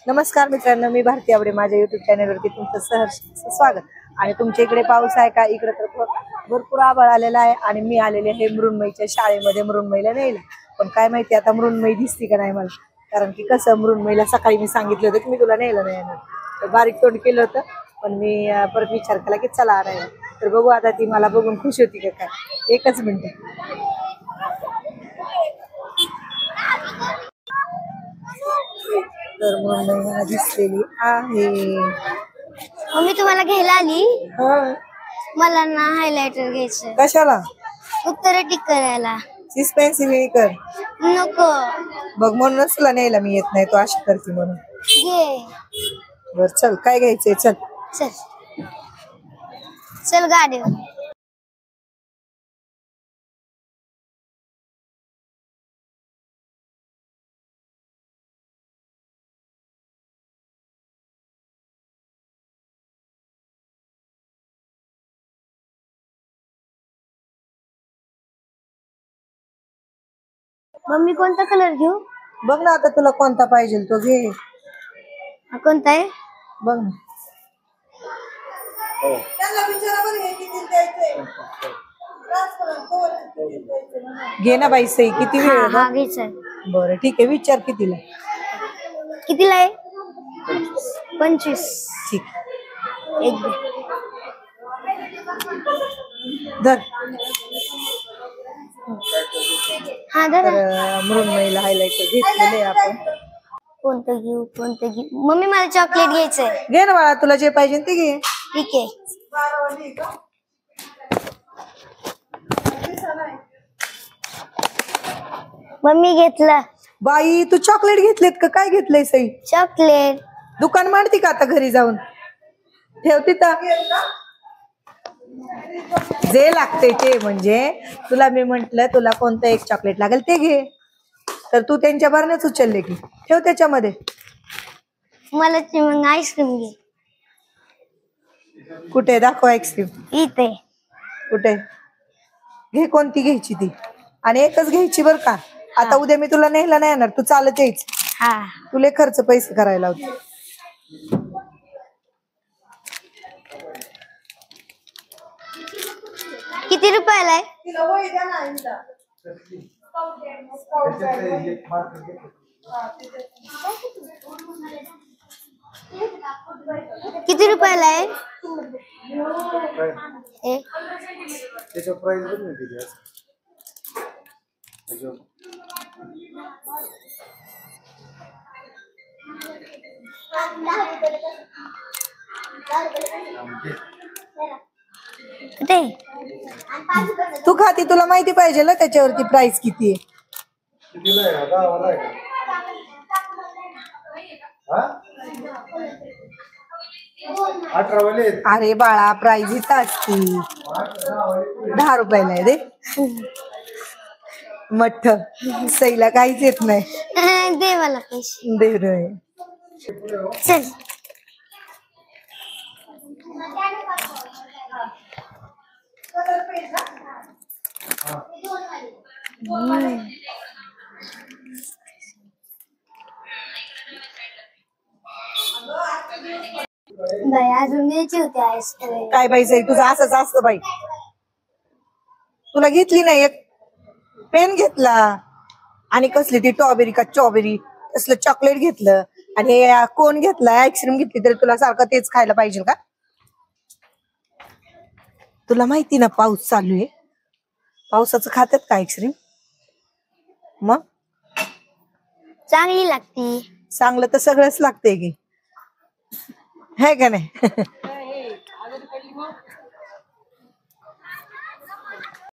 नमस्कार मित्रांनो, मी भारती आवडे माझ्या युट्यूब चॅनलवरती तुमचं सहर्ष स्वागत। आणि तुमच्या इकडे पाऊस आहे का? इकडे तर भरपूर आभाळ आलेला आहे आणि मी आलेले आहे मृण्मयीच्या शाळेमध्ये मृण्मयीला न्यायला। पण काय माहिती आता मृण्मयी दिसती का नाही मला, कारण की कसं मृण्मयीला सकाळी मी सांगितलं होतं की मी तुला न्यायला नाही येणार, तर बारीक तोंड केलं होतं। पण मी परत विचार केला की चला आणायला, तर बघू आता ती मला बघून खुश होती का काय। एकच मिनिट। तर मृण्मयी मला दिसलेली आहे। मम्मी तुम्हाला घ्यायला आली। हा, मला ना हायलायटर घ्यायचं। कशाला? उत्तर टिक करायला। सीस पेन्सिल कर नको बघ, म्हणूनच तुला न्यायला मी येत नाही, तू अशी करते म्हणून। घे। बर चल, काय घ्यायचंय? चल चल चल गाडीवर। मम्मी कोणता कलर घेऊ? बघ ना आता तुला कोणता पाहिजे तो घे। हा कोणता आहे? बघ ना, घे ना बाई सई, किती वेळ? हा घ्यायचा। बरं ठीक आहे, विचार कितीला? कितीला आहे? 25। ठीक एक दे। धर। हा तर दादा मृण्मयीला हायलाइटर घेतलेले आपण। कोणतं घेऊ कोणतं घेऊ? मम्मी मला चॉकलेट घ्यायचंय। घे ना बाळा, तुला जे पाहिजे ते घे। ठीक आहे। मम्मी घेतला। बाई तू चॉकलेट घेतलेत का? काय घेतलंय सई? चॉकलेट। दुकान मांडती का आता घरी जाऊन? ठेवती तर जे लागते ते, म्हणजे तुला मी म्हंटल तुला कोणतं एक चॉकलेट लागेल ते घे, तर तू त्यांच्या भरण्याच उचलले की ठेव त्याच्यामध्ये। मला मग आईस्क्रीम घे। कुठे दाखव आईस्क्रीम? इथे। कुठे? घे, कोणती घ्यायची ती? आणि एकच घ्यायची बर का? आता उद्या मी तुला न्यायला नाही येणार, तू चालत यायच। हा तुला खर्च पैसे करायला होते। किती रुपयाला आहे? किती रुपयाला आहे? ते तू खाती, तुला माहिती पाहिजे ना त्याच्यावरती प्राइस किती आहे। अरे बाळा, प्राइस इथं असती। 10 रुपयाला आहे रे मठ। सईला काहीच येत नाही। दे मला पैसे। दे रे। चल बाई अजून घ्यायची होती आईस्क्रीम। काय बाई सई, तुझं असंच असतं बाई। तुला घेतली नाही एक पेन घेतला, आणि कसली ती टॉबेरी का चॉबेरी तसलं चॉकलेट घेतलं, आणि कोण घेतला आईस्क्रीम घेतली, तरी तुला सारखं तेच खायला पाहिजे का? तुला माहिती ना पाऊस चालू आहे, पावसाचं खातात का आईस्क्रीम? मग चांगली लागती। चांगलं तर सगळंच लागतंय की, है का नाही?